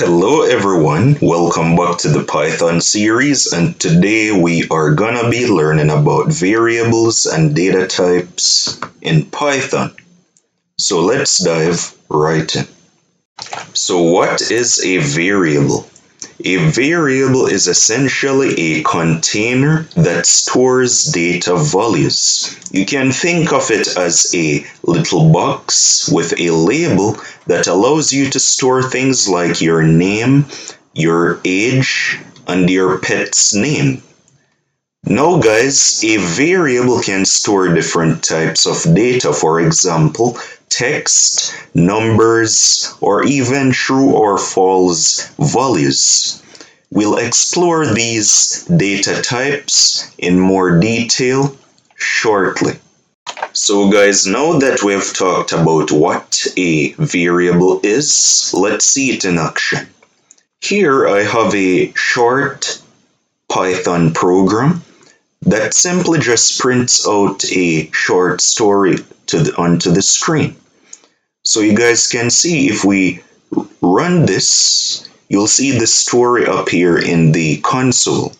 Hello everyone, welcome back to the Python series, and today we are gonna be learning about variables and data types in Python. So let's dive right in. So what is a variable? A variable is essentially a container that stores data values. You can think of it as a little box with a label that allows you to store things like your name, your age, and your pet's name. Now guys, a variable can store different types of data, for example, text, numbers, or even true or false values. We'll explore these data types in more detail shortly. So guys, now that we've talked about what a variable is, let's see it in action. Here I have a short Python program that simply just prints out a short story onto the screen. So you guys can see if we run this, you'll see the story appear in the console.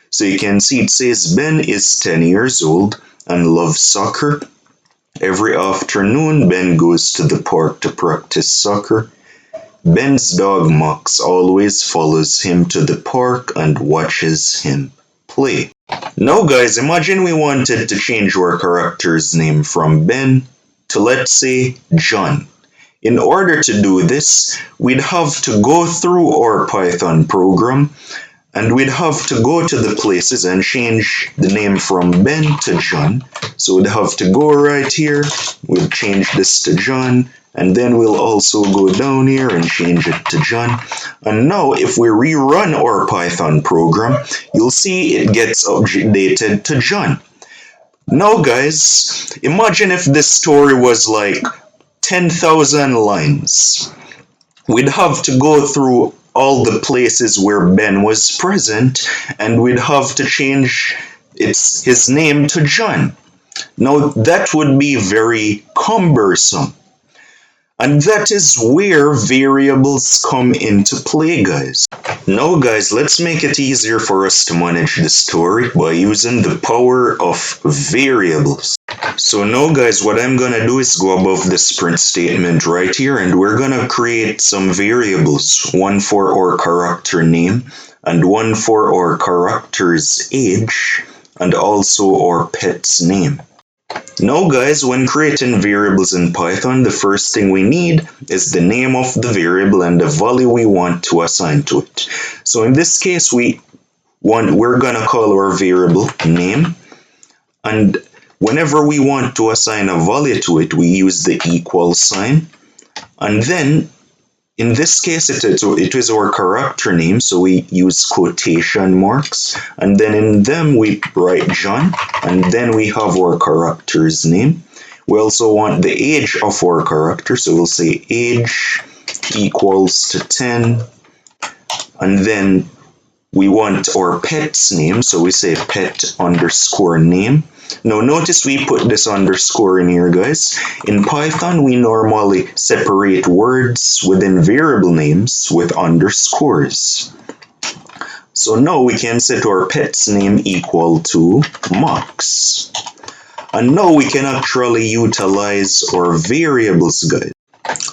So you can see it says Ben is 10 years old and loves soccer. Every afternoon, Ben goes to the park to practice soccer. Ben's dog Max always follows him to the park and watches him play. Now guys, imagine we wanted to change our character's name from Ben to, let's say, John. In order to do this, we'd have to go through our Python program and we'd have to go to the places and change the name from Ben to John. So we'd have to go right here, we'll change this to John, and then we'll also go down here and change it to John. And now if we rerun our Python program, you'll see it gets updated to John. Now guys, imagine if this story was like 10,000 lines. We'd have to go through all the places where Ben was present and we'd have to change his name to John. Now that would be very cumbersome. And that is where variables come into play, guys. Now guys, let's make it easier for us to manage the story by using the power of variables. So now guys, what I'm gonna do is go above this print statement right here and we're gonna create some variables. One for our character name and one for our character's age and also our pet's name. Now guys, when creating variables in Python, the first thing we need is the name of the variable and the value we want to assign to it. So in this case, we're gonna call our variable name, and whenever we want to assign a value to it, we use the equal sign, and then in this case, it is our character name, so we use quotation marks, and then in them we write John, and then we have our character's name. We also want the age of our character, so we'll say age equals to 10, and then we want our pet's name, so we say pet underscore name. Now notice we put this underscore in here, guys. In Python, we normally separate words within variable names with underscores. So now we can set our pet's name equal to Max. And now we can actually utilize our variables, guys.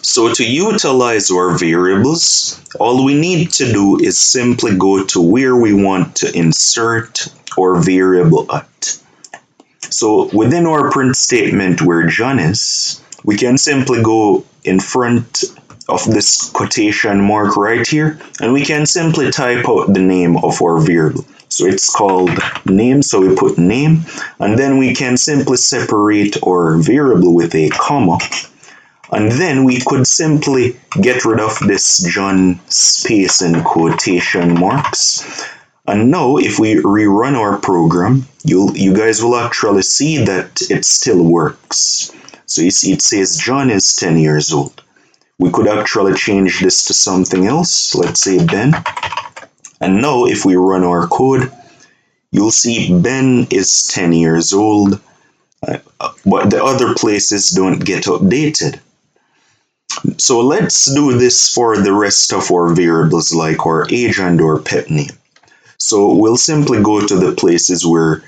So to utilize our variables, all we need to do is simply go to where we want to insert our variable at. So within our print statement where John is, we can simply go in front of this quotation mark right here, and we can simply type out the name of our variable. So it's called name, so we put name, and then we can simply separate our variable with a comma. And then we could simply get rid of this John space and quotation marks. And now if we rerun our program, you guys will actually see that it still works. So you see it says John is 10 years old. We could actually change this to something else, let's say Ben. And now if we run our code, you'll see Ben is 10 years old, but the other places don't get updated. So let's do this for the rest of our variables like our age and our pet name. So we'll simply go to the places where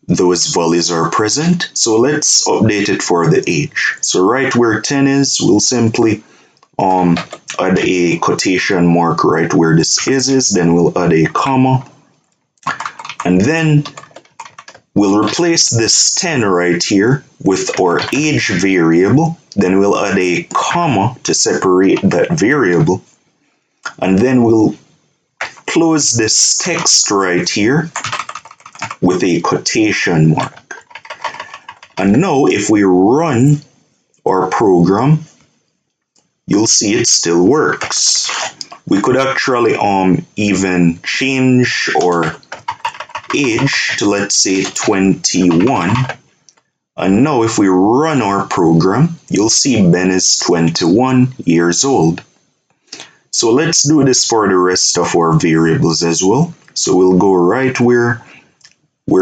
those values are present. So let's update it for the age. So right where 10 is, we'll simply add a quotation mark right where this is, then we'll add a comma, and then we'll replace this 10 right here with our age variable, then we'll add a comma to separate that variable, and then we'll close this text right here with a quotation mark. And now if we run our program, you'll see it still works. We could actually even change our age to, let's say, 21. And now if we run our program, you'll see Ben is 21 years old. So let's do this for the rest of our variables as well. So we'll go right where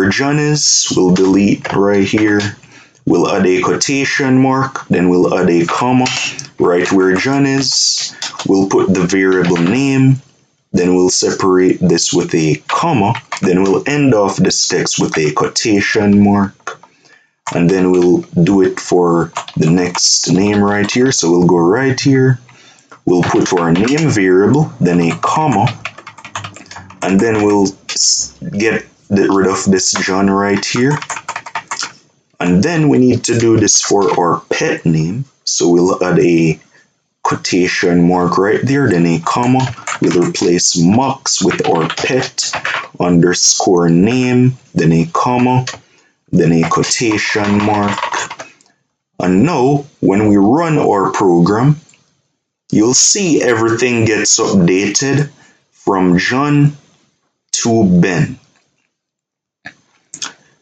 John is, we'll delete right here, we'll add a quotation mark, then we'll add a comma right where John is, we'll put the variable name, then we'll separate this with a comma, then we'll end off this text with a quotation mark, and then we'll do it for the next name right here. So we'll go right here, we'll put our name variable, then a comma, and then we'll get rid of this John right here. And then we need to do this for our pet name. So we'll add a quotation mark right there, then a comma. We'll replace Max with our pet underscore name, then a comma, then a quotation mark. And now when we run our program, you'll see everything gets updated from John to Ben.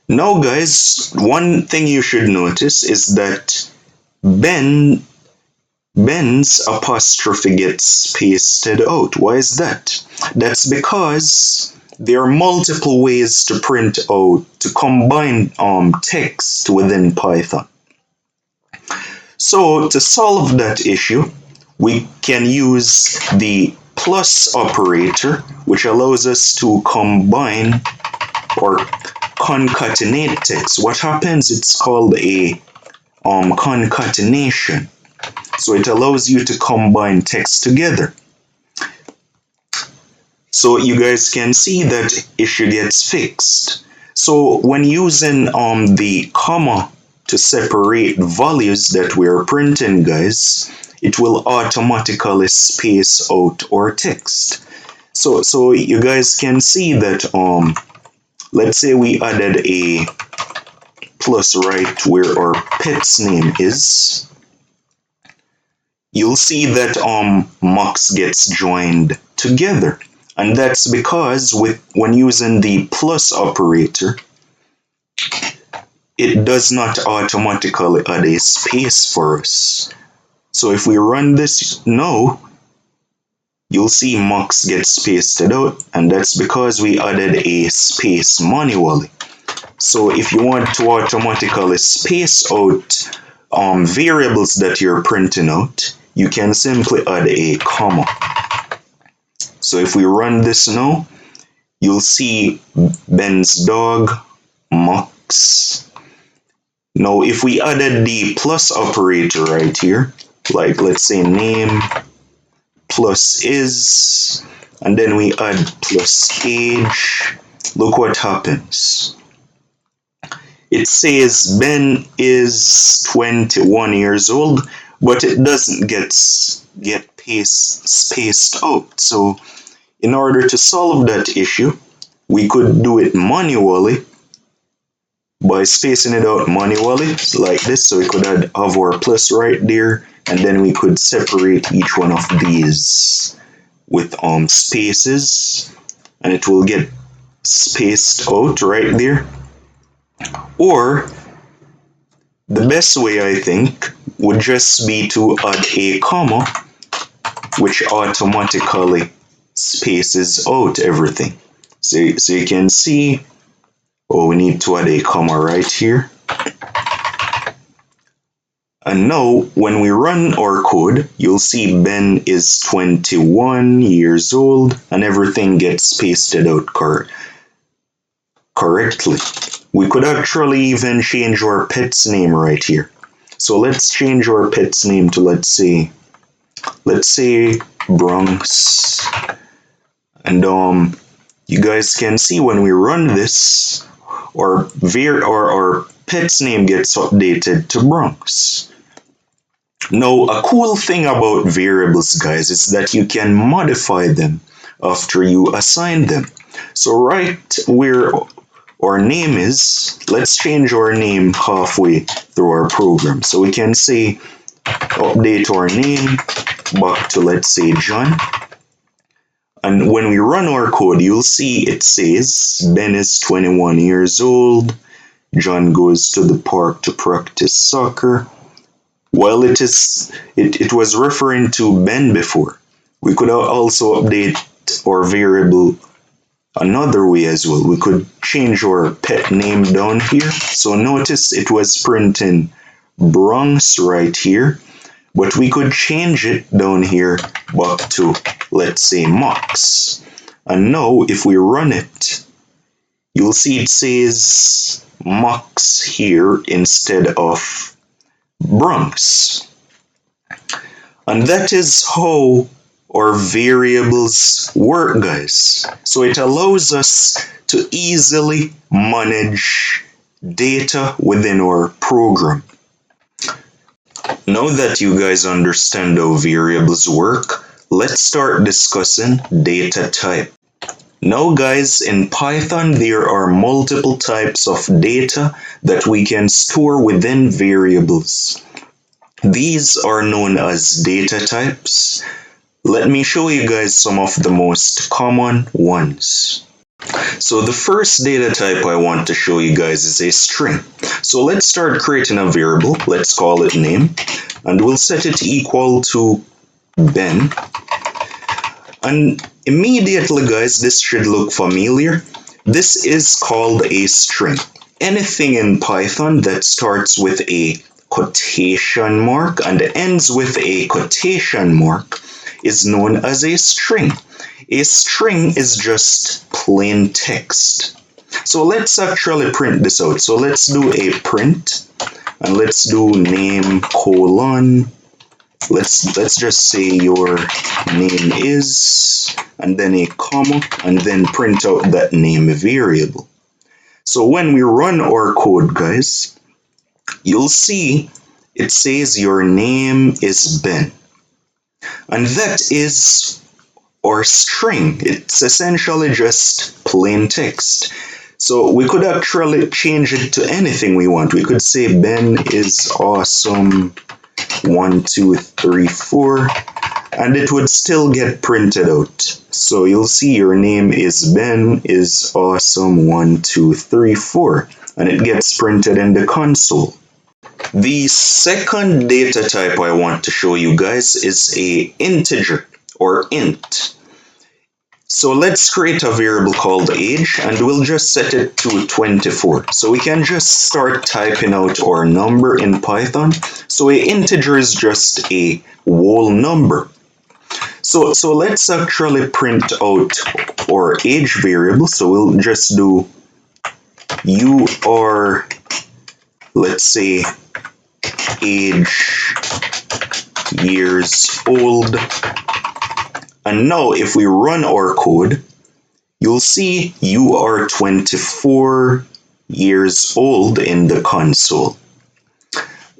Now guys, one thing you should notice is that Ben's apostrophe gets pasted out. Why is that? That's because there are multiple ways to print out, to combine text within Python. So to solve that issue, we can use the plus operator, which allows us to combine or concatenate text. What happens? It's called a concatenation. So it allows you to combine text together. So you guys can see that issue gets fixed. So when using the comma to separate values that we're printing, guys, it will automatically space out our text. So you guys can see that let's say we added a plus right where our pet's name is. You'll see that Max gets joined together. And that's because when using the plus operator, it does not automatically add a space for us. So if we run this now, you'll see Max gets pasted out, and that's because we added a space manually. So if you want to automatically space out variables that you're printing out, you can simply add a comma. So if we run this now, you'll see Ben's dog, Max. Now if we added the plus operator right here, like let's say name plus is, and then we add plus age, look what happens. It says Ben is 21 years old, but it doesn't get spaced out. So in order to solve that issue, we could do it manually by spacing it out manually like this. So we could have our plus right there, and then we could separate each one of these with spaces, and it will get spaced out right there. Or the best way, I think, would just be to add a comma, which automatically spaces out everything. So you can see, we need to add a comma right here. And now, when we run our code, you'll see Ben is 21 years old, and everything gets pasted out correctly. We could actually even change our pet's name right here. So let's change our pet's name to let's say Bronx. And you guys can see when we run this, our pet's name gets updated to Bronx. Now, a cool thing about variables, guys, is that you can modify them after you assign them. So right where our name is, let's change our name halfway through our program. So we can say update our name back to, let's say, John. And when we run our code, you'll see it says Ben is 21 years old. John goes to the park to practice soccer. While it was referring to Ben before, we could also update our variable another way as well. We could change our pet name down here. So notice it was printing Bronx right here, but we could change it down here back to, let's say, Max. And now if we run it, you'll see it says Max here instead of Bronx. And that is how our variables work, guys. So it allows us to easily manage data within our program. Now that you guys understand how variables work, let's start discussing data type. Now guys, in Python there are multiple types of data that we can store within variables. These are known as data types. Let me show you guys some of the most common ones. So the first data type I want to show you guys is a string. So let's start creating a variable. Let's call it name, and we'll set it equal to Ben. And immediately, guys, this should look familiar. This is called a string. Anything in Python that starts with a quotation mark and ends with a quotation mark is known as a string. A string is just plain text. So let's actually print this out. So let's do a print, and let's do name colon. Let's just say your name is, and then a comma, and then print out that name variable. So when we run our code, guys, you'll see it says your name is Ben. And that is our string. It's essentially just plain text. So we could actually change it to anything we want. We could say Ben is awesome 1, 2, 3, 4, and it would still get printed out. So you'll see your name is Ben is awesome 1, 2, 3, 4, and it gets printed in the console. The second data type I want to show you guys is a integer or int. So let's create a variable called age, and we'll just set it to 24. So we can just start typing out our number in Python. So an integer is just a whole number. So let's actually print out our age variable. So we'll just do you are, let's say, age years old. And now if we run our code, you'll see you are 24 years old in the console.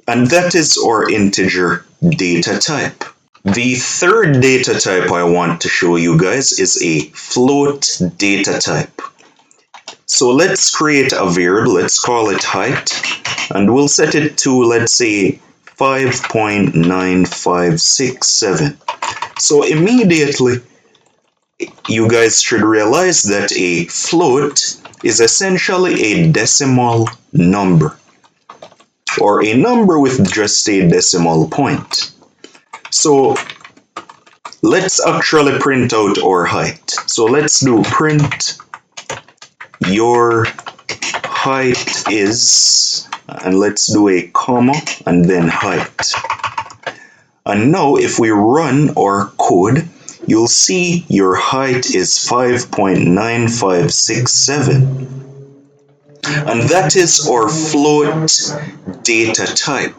And that is our integer data type. The third data type I want to show you guys is a float data type. So let's create a variable, let's call it height, and we'll set it to, let's say, 5.9567. So immediately, you guys should realize that a float is essentially a decimal number, or a number with just a decimal point. So let's actually print out our height. So let's do print your height is and let's do a comma and then height. And now if we run our code, you'll see your height is 5.9567. And that is our float data type.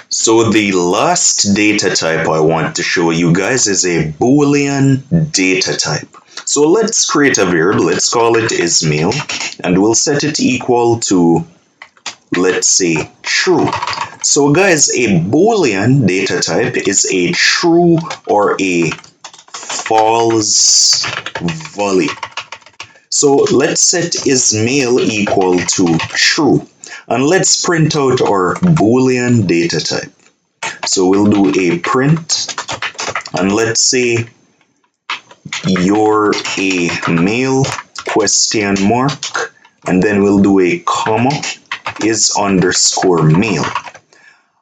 So the last data type I want to show you guys is a Boolean data type. So let's create a variable, let's call it Ismail, and we'll set it equal to, let's say, true. So guys, a Boolean data type is a true or a false value. So let's set Ismail equal to true. And let's print out our Boolean data type. So we'll do a print, and let's say you're a male question mark, and then we'll do a comma is underscore male.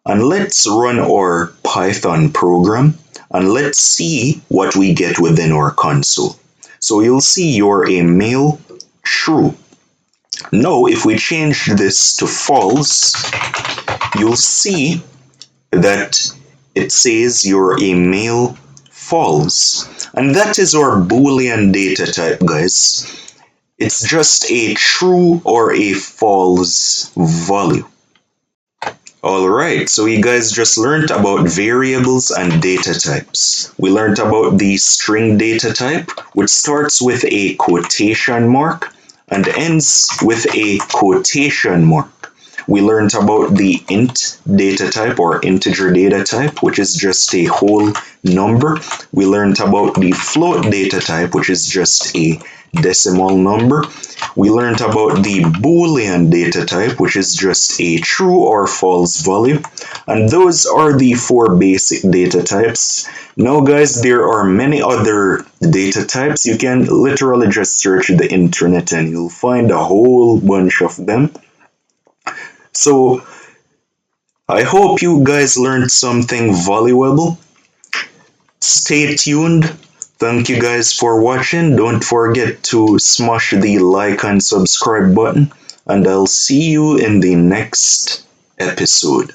And let's run our Python program, and let's see what we get within our console. So you'll see you're a male, true. Now if we change this to false, you'll see that it says you're a male, false. And that is our Boolean data type, guys. It's just a true or a false value. Alright, so you guys just learned about variables and data types. We learned about the string data type, which starts with a quotation mark and ends with a quotation mark. We learned about the int data type or integer data type, which is just a whole number. We learned about the float data type, which is just a decimal number. We learned about the Boolean data type, which is just a true or false value. And those are the 4 basic data types. Now guys, there are many other data types. You can literally just search the internet and you'll find a whole bunch of them. So I hope you guys learned something valuable. Stay tuned. Thank you guys for watching. Don't forget to smash the like and subscribe button, and I'll see you in the next episode.